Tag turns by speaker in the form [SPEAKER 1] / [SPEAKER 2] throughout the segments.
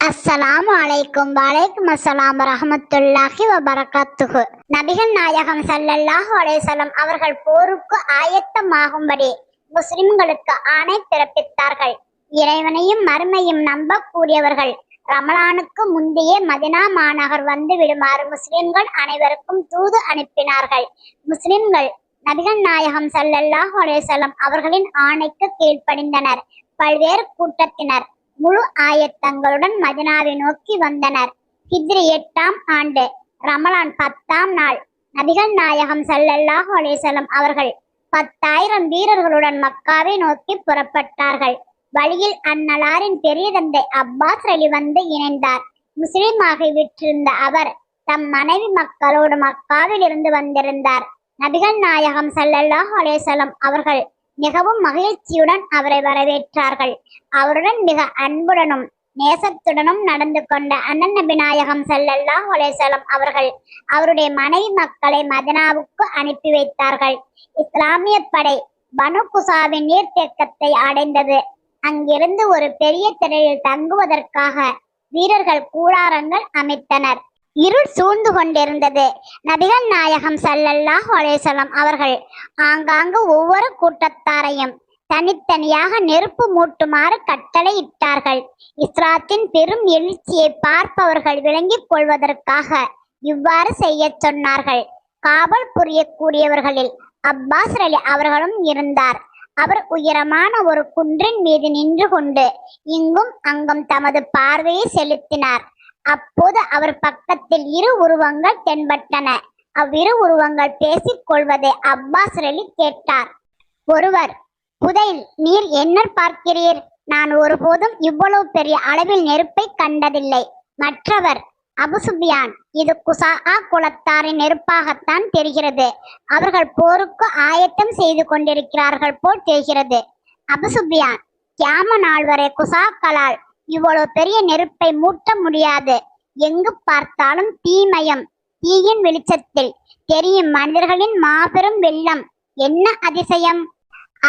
[SPEAKER 1] அஸ்ஸலாமு அலைக்கும் வலைக்கும் அஸ்ஸலாம் வரஹ்மத்துல்லாஹி வபரகாத்துஹு. நபிகள் நாயகம் ஸல்லல்லாஹு அலைஹி வஸல்லம் அவர்கள் போருக்கு ஆயத்தமாகும்படி முஸ்லிம்களுக்கு ஆணை பிறப்பித்தார்கள். இறைவனையும் மறுமையும் நம்பக்கூடியவர்கள் ரமலானுக்கு முந்தைய மதினா மாநகர் வந்து விடுமாறு முஸ்லிம்கள் அனைவருக்கும் தூது அனுப்பினார்கள். முஸ்லிம்கள் நபிகள் நாயகம் ஸல்லல்லாஹு அலைஹி வஸல்லம் அவர்களின் ஆணைக்கு கீழ்ப்படிந்தனர். பல்வேறு கூட்டத்தினர் முழு ஆயத்தங்களுடன் மதினாவை நோக்கி வந்தனர். ஹிஜ்ரி 8ஆம் ஆண்டு ரமலான் 10ஆம் நாள் நபிகள் நாயகம் ஸல்லல்லாஹு அலைஹி வஸல்லம் அவர்கள் 10,000 வீரர்களுடன் மக்காவை நோக்கி புறப்பட்டார்கள். வழியில் அந்நலாரின் பெரிய தந்தை அப்பாஸ் அலி வந்து இணைந்தார். முஸ்லிமாக விற்றிருந்த அவர் தம் மனைவி மக்களோடு மக்காவில் இருந்து வந்திருந்தார். நபிகள் நாயகம் ஸல்லல்லாஹு அலைஹி வஸல்லம் அவர்கள் மிகவும் மகிழ்ச்சியுடன் அவரை வரவேற்றார்கள். அவருடன் மிக அன்புடனும் நேசத்துடனும் நடந்து கொண்ட அண்ணன் நபி நாயகம் ஸல்லல்லாஹு அலைஹி வஸல்லம் அவர்கள் அவருடைய மனைவி மக்களை மதீனாவுக்கு அனுப்பி வைத்தார்கள். இஸ்லாமிய படை பனு குசாவின் நீர்த்தேக்கத்தை அடைந்தது. அங்கிருந்து ஒரு பெரிய திரையில் தங்குவதற்காக வீரர்கள் கூடாரங்கள் அமைத்தனர். இருள் சூழ்ந்து கொண்டிருந்தது. நபிகள் நாயகம் ஸல்லல்லாஹு அலைஹி வஸல்லம் அவர்கள் ஆங்காங்கு ஒவ்வொரு கூட்டத்தாரையும் தனித்தனியாக நெருப்பு மூட்டுமாறு கட்டளை இட்டார்கள். இஸ்லாத்தின் பெரும் எழுச்சியை பார்ப்பவர்கள் விளங்கிக் கொள்வதற்காக இவ்வாறு செய்ய சொன்னார்கள். காவல் புரியக்கூடியவர்களில் அப்பாஸ் அலி அவர்களும் இருந்தார். அவர் உயரமான ஒரு குன்றின் மீது நின்று கொண்டு இங்கும் அங்கும் தமது பார்வையை செலுத்தினார். அப்போது அவர் பக்கத்தில் இரு உருவங்கள் தென்பட்டன. அவ்விரு உருவங்கள் பேசிக் கொள்வதை அப்பாஸ் அலி கேட்டார். ஒருவர், புதைல், நீர் என்ன பார்க்கிறீர்? நான் ஒருபோதும் இவ்வளவு பெரிய அளவில் நெருப்பை கண்டதில்லை. மற்றவர், அபு சுபியான், இது குசாஆ குலத்தாரின் நெருப்பாகத்தான் தெரிகிறது. அவர்கள் போருக்கு ஆயத்தம் செய்து கொண்டிருக்கிறார்கள் போல் தெரிகிறது. அபு சுபியான், கியாம நாள் வரை குசாக்களால் இவ்வளவு பெரிய நெருப்பை மூட்ட முடியாது. எங்கு பார்த்தாலும் தீமயம். தீயின் வெளிச்சத்தில் தெரியும் மனிதர்களின் மாபெரும் வெள்ளம். என்ன அதிசயம்!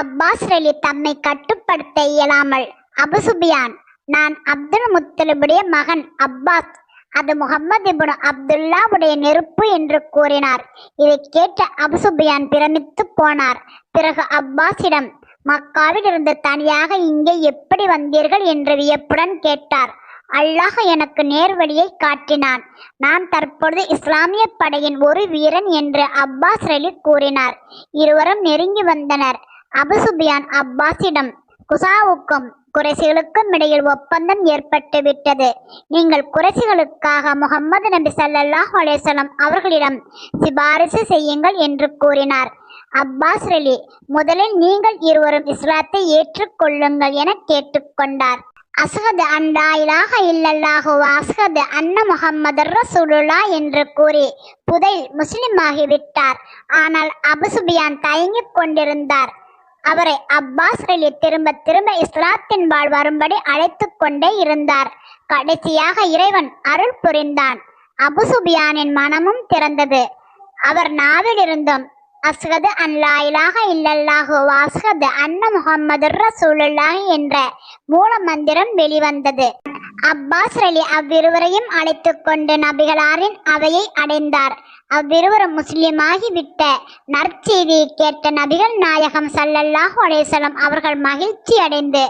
[SPEAKER 1] அப்பாஸ் அலி தம்மை கட்டுப்படுத்த இயலாமல், அபு சுபியான், நான் அப்துல் முத்தலிபுடைய மகன் அப்பாஸ். அது முகமது இப்னு அப்துல்லாவுடைய நெருப்பு என்று கூறினார். இதை கேட்ட அபு சுபியான் பிரமித்து போனார். பிறகு அப்பாஸிடம், மக்காவில் இருந்து தனியாக இங்கே எப்படி வந்தீர்கள் என்று வியப்புடன் கேட்டார். அல்லாஹ் எனக்கு நேர்வழியை காட்டினான். நான் தற்பொழுது இஸ்லாமிய படையின் ஒரு வீரன் என்று அப்பாஸ் அலி கூறினார். இருவரும் நெருங்கி வந்தனர். அபு சுபியான் அப்பாஸிடம், குசாவுக்கும் குறைசிகளுக்கும் இடையில் ஒப்பந்தம் ஏற்பட்டு விட்டது. நீங்கள் குறைசிகளுக்காக முகமது நபி ஸல்லல்லாஹு அலைஹி வஸல்லம் அவர்களிடம் சிபாரிசு செய்யுங்கள் என்று கூறினார். அப்பாஸ் அலி, முதலில் நீங்கள் இருவரும் இஸ்லாத்தை ஏற்றுக்கொள்ளுங்கள் என கேட்டுக்கொண்டார். அஸ்ஹது அன் லா இலாஹ இல்லல்லாஹு வ அஸ்ஹது அன்ன முஹம்மதர் ரசூலுல்லாஹ் என்று கூறி புதைல் முஸ்லிமாகிவிட்டார். ஆனால் அபு சுபியான் தயங்கிக் கொண்டிருந்தார். அவரை அப்பாஸ் அலி திரும்ப திரும்ப இஸ்லாத்தின் பால் வரும்படி அழைத்து கொண்டே இருந்தார். கடைசியாக இறைவன் அருள் புரிந்தான். அபு சுபியானின் மனமும் திறந்தது. அவர் நாவிலிருந்தும் அஸ்ஹது அன் லா இலாஹ இல்லல்லாஹு வ அஸ்ஹது அன்ன முஹம்மதுர் ரசூலுல்லாஹ் என்ற மூல மந்திரம் வெளிவந்தது. அப்பாஸ் அலி அவ்விருவரையும் அழைத்து கொண்டு நபிகளாரின் அவையை அடைந்தார். அவ்விருவரும் முஸ்லிமாகி விட்ட நற்செய்தியை கேட்ட நபிகள் நாயகம் ஸல்லல்லாஹு அலைஹி வஸல்லம் அவர்கள் மகிழ்ச்சி அடைந்து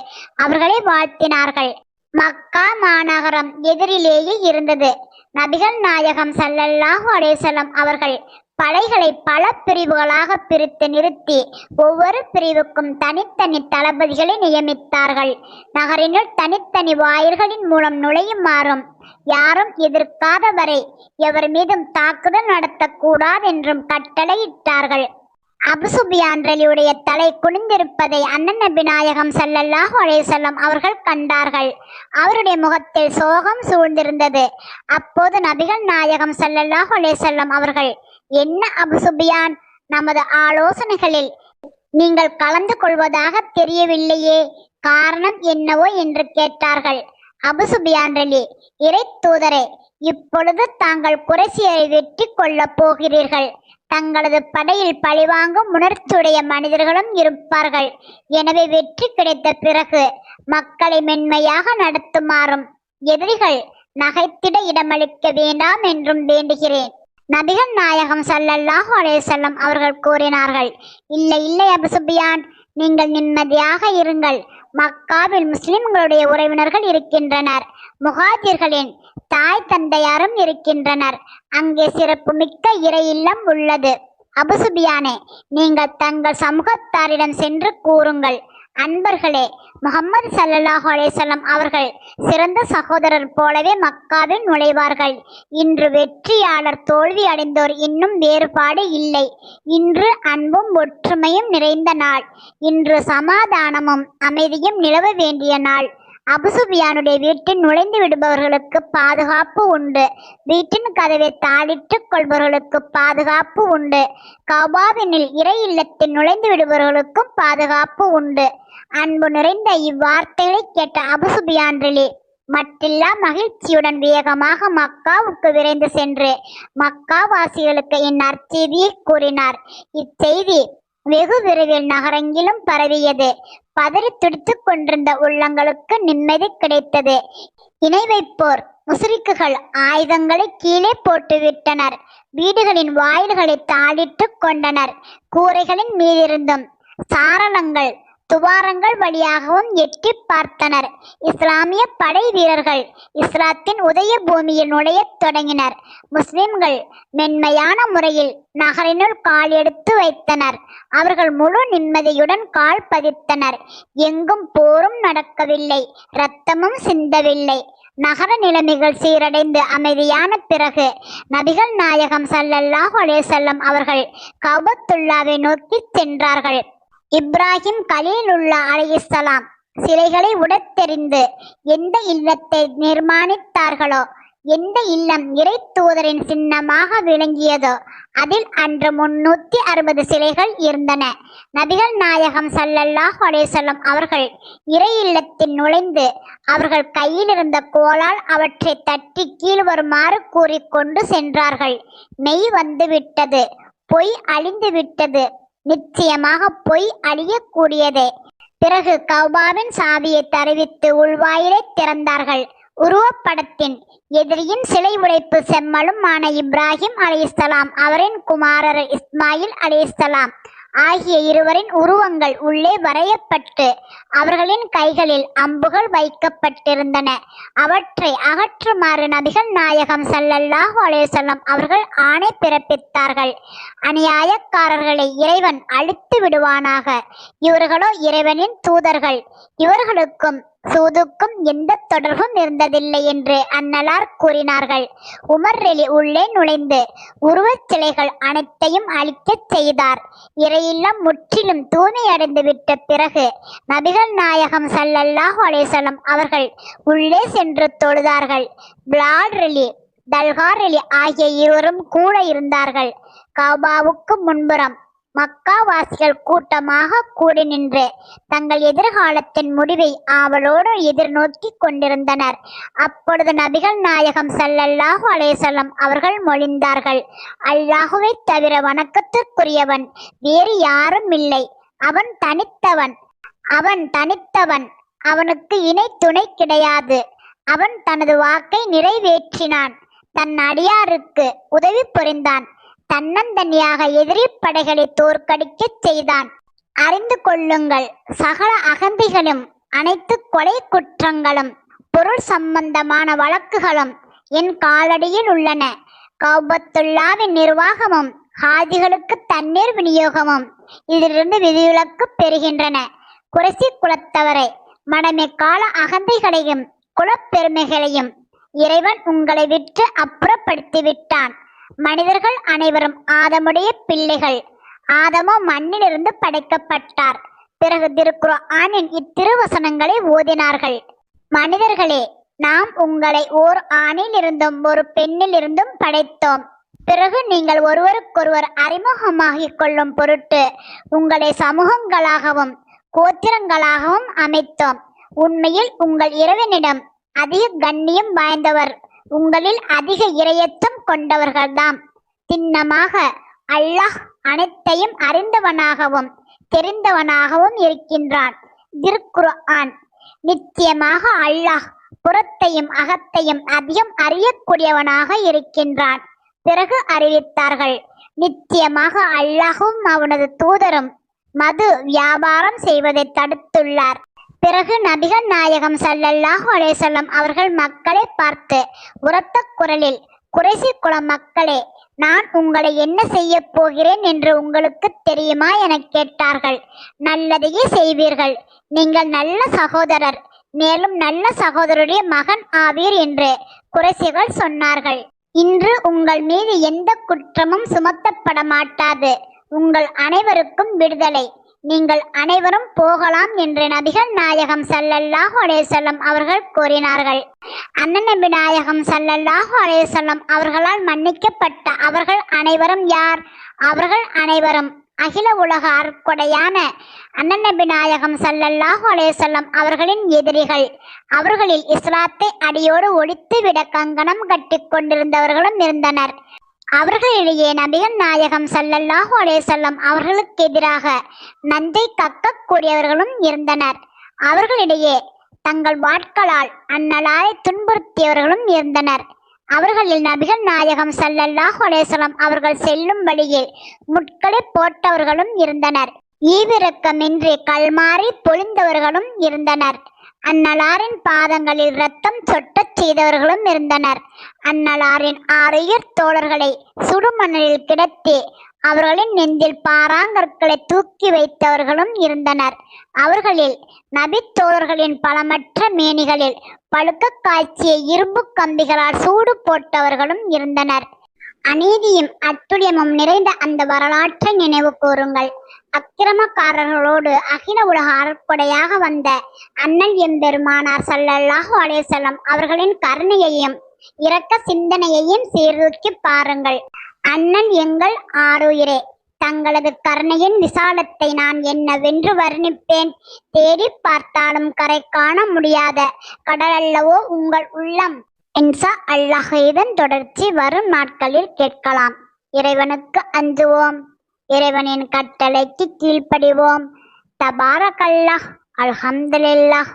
[SPEAKER 1] அவர்களை வாழ்த்தினார்கள். மக்கா மாநகரம் எதிரிலேயே இருந்தது. நபிகள் நாயகம் ஸல்லல்லாஹு அலைஹி வஸல்லம் அவர்கள் படைகளை பல பிரிவுகளாக பிரித்து நிறுத்தி ஒவ்வொரு பிரிவுக்கும் தனித்தனி தளபதிகளை நியமித்தார்கள். நகரினுள் தனித்தனி வாயில்களின் மூலம் நுழையுமாறும், யாரும் எதிர்க்காத வரை எவர் மீதும் தாக்குதல் நடத்தக்கூடாது என்றும் கட்டளையிட்டார்கள். அபு சுபியான் ரலியுடைய தலை குனிந்திருப்பதை அண்ணன் நபி நாயகம் ஸல்லல்லாஹு அலைஹி வஸல்லம் அவர்கள் கண்டார்கள். அவருடைய முகத்தில் சோகம் சூழ்ந்திருந்தது. அப்போது நபிகள் நாயகம் ஸல்லல்லாஹு அலைஹி வஸல்லம் அவர்கள், என்ன அபு சுபியான், நமது ஆலோசனைகளில் நீங்கள் கலந்து கொள்வதாக தெரியவில்லையே, காரணம் என்னவோ என்று கேட்டார்கள். அபு சுபியான் ரலி, இறை தூதரே, இப்பொழுது தாங்கள் குறைசியரை வெற்றி கொள்ளப் போகிறீர்கள். தங்களது படையில் பழிவாங்கும் உணர்ச்சியுடைய மனிதர்களும் இருப்பார்கள். எனவே வெற்றி கிடைத்த பிறகு மக்களை மென்மையாக நடத்துமாறும் எதிரிகள் நகைத்திட இடமளிக்க வேண்டாம் என்றும் வேண்டுகிறேன். நபிகள் நாயகம் ஸல்லல்லாஹு அலைஹி வஸல்லம் அவர்கள் கூறினார்கள், இல்லை இல்லை அபு சுஃபியான், நீங்கள் நிம்மதியாக இருங்கள். மக்காவில் முஸ்லிம்களுடைய உறவினர்கள் இருக்கின்றனர். முஹாஜிர்களின் தாய் தந்தையாரும் இருக்கின்றனர். அங்கே சிறப்பு மிக்க இறை இல்லம் உள்ளது. அபு சுஃபியானே, நீங்கள் தங்கள் சமூகத்தாரிடம் சென்று கூறுங்கள், அன்பர்களே, முஹம்மது ஸல்லல்லாஹு அலைஹி வஸல்லம் அவர்கள் சிறந்த சகோதரர் போலவே மக்காவில் நுழைவார்கள். இன்று வெற்றியாளர் தோல்வி அடைந்தோர் இன்னும் வேறுபாடு இல்லை. இன்று அன்பும் ஒற்றுமையும் நிறைந்த நாள். இன்று சமாதானமும் அமைதியும் நிலவ வேண்டிய நாள். அபு சுஃபியானுடைய வீட்டில் நுழைந்து விடுபவர்களுக்கு பாதுகாப்பு உண்டு. வீட்டின் கதவை தாளிட்டுக் கொள்பவர்களுக்கு பாதுகாப்பு உண்டு. கபாவினில் இறை இல்லத்தில் நுழைந்து விடுபவர்களுக்கும் பாதுகாப்பு உண்டு. அன்பு நிறைந்த இவ்வார்த்தைகளை கேட்ட அபு சுஃபியான் மட்டில்லா மகிழ்ச்சியுடன் வேகமாக மக்காவுக்கு விரைந்து சென்று மக்காவாசிகளுக்கு இந்நற்செய்தியை கூறினார். இச்செய்தி வெகு விரைவில் நகரெங்கிலும் பரவியது. பதறி துடித்துக் கொண்டிருந்த உள்ளங்களுக்கு நிம்மதி கிடைத்தது. இணை வைப்போர் முஸ்ரிக்குகள் ஆயுதங்களை கீழே போட்டுவிட்டனர். வீடுகளின் வாயில்களை தாளிட்டு கொண்டனர். கூரைகளின் மீதிருந்தும் சாரணங்கள் துவாரங்கள் வழியாகவும் எட்டி பார்த்தனர். இஸ்லாமிய படை வீரர்கள் இஸ்லாத்தின் உதய பூமியில் நுழையத் தொடங்கினர். முஸ்லிம்கள் மென்மையான முறையில் நகரினுள் கால் எடுத்து வைத்தனர். அவர்கள் முழு நிம்மதியுடன் கால் பதித்தனர். எங்கும் போரும் நடக்கவில்லை, இரத்தமும் சிந்தவில்லை. நகர நிலைமைகள் சீரடைந்து அமைதியான பிறகு நபிகள் நாயகம் ஸல்லல்லாஹு அலைஹி வஸல்லம் அவர்கள் கஅபத்துல்லாவை நோக்கி சென்றார்கள். இப்ராஹிம் கலீலுல்லா அலைஹிஸ்ஸலாம் சிலைகளை உடைத்தெறிந்து எந்த இல்லத்தை நிர்மாணித்தார்களோ, எந்த இல்லம் இறை தூதரின் சின்னமாக விளங்கியதோ அதில் அன்று 360 சிலைகள் இருந்தன. நபிகள் நாயகம் ஸல்லல்லாஹு அலைஹி வஸல்லம் அவர்கள் இறை இல்லத்தில் நுழைந்து அவர்கள் கையில் இருந்த கோலால் அவற்றை தட்டி கீழ் வருமாறு கூறிக்கொண்டு சென்றார்கள். மெய் வந்து விட்டது, பொய் அழிந்து விட்டது, நிச்சயமாக பொய் அழியக்கூடியதே. பிறகு கௌபாவின் சாவியை தருவித்து உள்வாயிலை திறந்தார்கள். உருவப்படத்தின் எதிரியின் சிலை உடைப்பு செம்மலும் ஆன இப்ராஹிம் அலைஹிஸ்ஸலாம் அவரின் குமாரர் இஸ்மாயில் அலைஹிஸ்ஸலாம் ஆகிய இருவரின் உருவங்கள் உள்ளே வரையப்பட்டு அவர்களின் கைகளில் அம்புகள் வைக்கப்பட்டிருந்தன. அவற்றை அகற்றுமாறு நபிகள் நாயகம் ஸல்லல்லாஹு அலைஹி வஸல்லம் அவர்கள் ஆணை பிறப்பித்தார்கள். அநியாயக்காரர்களை இறைவன் அழித்து விடுவானாக. இவர்களோ இறைவனின் தூதர்கள். இவர்களுக்கும் சூதுக்கும் எந்த தொடர்பும் இருந்ததில்லை என்று அன்னலார் கூறினார்கள். உமர் உள்ளே நுழைந்து உருவச் சிலைகள் அனைத்தையும் அழிக்கச் செய்தார். இறையில்லம் முற்றிலும் தூய்மையடைந்து விட்ட பிறகு நபிகள் நாயகம் ஸல்லல்லாஹு அலைஹி வஸல்லம் அவர்கள் உள்ளே சென்று தொழுதார்கள். பிலால் தல்ஹார் ஆகிய இருவரும் கூட இருந்தார்கள். கஅபாவுக்கு முன்புறம் மக்காவாசிகள் கூட்டமாக கூடி நின்று தங்கள் எதிர்காலத்தின் முடிவை ஆவலோடு எதிர்நோக்கி கொண்டிருந்தனர். அப்பொழுது நபிகள் நாயகம் ஸல்லல்லாஹு அலைஹி வஸல்லம் அவர்கள் மொழிந்தார்கள், அல்லாஹுவை தவிர வணக்கத்திற்குரியவன் வேறு யாரும் இல்லை. அவன் தனித்தவன், அவனுக்கு இணை துணை கிடையாது. அவன் தனது வாக்கை நிறைவேற்றினான். தன் அடியாருக்கு உதவி புரிந்தான். தன்னந்தனியாக எதிரி படைகளை தோற்கடிக்கச் செய்தான். அறிந்து கொள்ளுங்கள், சகல அகந்தைகளும் அனைத்து கொலை குற்றங்களும் பொருள் சம்பந்தமான வழக்குகளும் என் காலடியில் உள்ளன. கஅபத்துல்லாவின் நிர்வாகமும் ஹாஜிகளுக்கு தண்ணீர் விநியோகமும் இதிலிருந்து விதிவிலக்கு பெறுகின்றன. குறைசி குலத்தவரை மடமை கால அகந்தைகளையும் குலப்பெருமைகளையும் இறைவன் உங்களை விட்டு அப்புறப்படுத்தி விட்டான். மனிதர்கள் அனைவரும் ஆதமுடைய பிள்ளைகள். ஆதமோ மண்ணிலிருந்து படைக்கப்பட்டார். பிறகு திருக்குர்ஆனின் இத்திருவசனங்களை ஓதினார்கள். மனிதர்களே, நாம் உங்களை ஓர் ஆணில் இருந்தும் ஒரு பெண்ணில் இருந்தும் படைத்தோம். பிறகு நீங்கள் ஒருவருக்கொருவர் அறிமுகமாகிக் கொள்ளும் பொருட்டு உங்களை சமூகங்களாகவும் கோத்திரங்களாகவும் அமைத்தோம். உண்மையில் உங்கள் இறைவனிடம் அதிக கண்ணியம் வாய்ந்தவர் உங்களில் அதிக இரையச்சம் கொண்டவர்கள்தாம். திண்ணமாக அல்லாஹ் அனைத்தையும் அறிந்தவனாகவும் தெரிந்தவனாகவும் இருக்கின்றான். திருக்குர்ஆன். நிச்சயமாக அல்லாஹ் புறத்தையும் அகத்தையும் அதிகம் அறியக்கூடியவனாக இருக்கின்றான். பிறகு அறிவித்தார்கள், நிச்சயமாக அல்லாஹும் அவனது தூதரும் மது வியாபாரம் செய்வதை தடுத்துள்ளார். பிறகு நபிகள் நாயகம் ஸல்லல்லாஹு அலைஹி வஸல்லம் அவர்கள் மக்களை பார்த்து உரத்த குரலில், குறைசி குல மக்களே, நான் உங்களை என்ன செய்ய போகிறேன் என்று உங்களுக்கு தெரியுமா என கேட்டார்கள். நல்லதையே செய்வீர்கள், நீங்கள் நல்ல சகோதரர், மேலும் நல்ல சகோதரருடைய மகன் ஆவீர் என்று குறைசிகள் சொன்னார்கள். இன்று உங்கள் மீது எந்த குற்றமும் சுமத்தப்பட மாட்டாது, உங்கள் அனைவருக்கும் விடுதலை, நீங்கள் அனைவரும் போகலாம் என்று நபிகள் நாயகம் ஸல்லல்லாஹு அலைஹி வஸல்லம் அவர்கள் கூறினார்கள். அண்ணன் நபி நாயகம் ஸல்லல்லாஹு அலைஹி வஸல்லம் அவர்களால் மன்னிக்கப்பட்ட அவர்கள் அனைவரும் யார்? அவர்கள் அனைவரும் அகில உலக அருட்கொடையான அண்ணன் நபி நாயகம் ஸல்லல்லாஹு அலைஹி வஸல்லம் அவர்களின் எதிரிகள். அவர்களில் இஸ்லாத்தை அடியோடு ஒழித்து விட கங்கணம் கட்டி கொண்டிருந்தவர்களும் இருந்தனர். அவர்களிடையே நபிகள் நாயகம் ஸல்லல்லாஹு அலைஹி வஸல்லம் அவர்களுக்கு எதிராக நஞ்சை கக்கக்கூடியவர்களும் இருந்தனர். அவர்களிடையே தங்கள் வாட்களால் அந்நலாரை துன்புறுத்தியவர்களும் இருந்தனர். அவர்களில் நபிகள் நாயகம் ஸல்லல்லாஹு அலைஹி வஸல்லம் அவர்கள் செல்லும் வழியில் முட்களை போட்டவர்களும் இருந்தனர். ஈவிரக்கமின்றி கல்மாறி பொழிந்தவர்களும் இருந்தனர். அந்நலாரின் பாதங்களில் இரத்தம் சொட்டச் செய்தவர்களும் இருந்தனர். அந்நலாரின் 6 தோழர்களை சுடுமணலில் கிடத்தி அவர்களின் நெஞ்சில் பாறாங்கற்களை தூக்கி வைத்தவர்களும் இருந்தனர். அவர்களில் நபி தோழர்களின் பலமற்ற மேனிகளில் பழுக்க காய்ச்சிய இரும்பு கம்பிகளால் சூடு போட்டவர்களும் இருந்தனர். அநீதியும் அத்துழியமும் நிறைந்த அந்த வரலாற்றை நினைவு கூறுங்கள். அக்கிரமக்காரர்களோடு அகில உலக அருட்கொடையாக வந்த அண்ணல் எம்பெருமானார் ஸல்லல்லாஹு அலைஹி வஸல்லம் அவர்களின் கருணையையும் இரக்க சிந்தனையையும் சீர்தூக்கி பாருங்கள். அண்ணல் எங்கள் ஆருயிரே, தங்களது கருணையின் விசாலத்தை நான் என்னவென்று வர்ணிப்பேன்? தேடி பார்த்தாலும் கரை காண முடியாத கடலல்லவோ உங்கள் உள்ளம். இன்ஷா அல்லாஹ் இதன் தொடர்ச்சி வரும் நாட்களில் கேட்கலாம். இறைவனுக்கு அஞ்சுவோம், இறைவனின் கட்டளைக்கு கீழ்ப்படிவோம். தபாரக்கல்லாஹ், அல்ஹம்துலில்லாஹ்.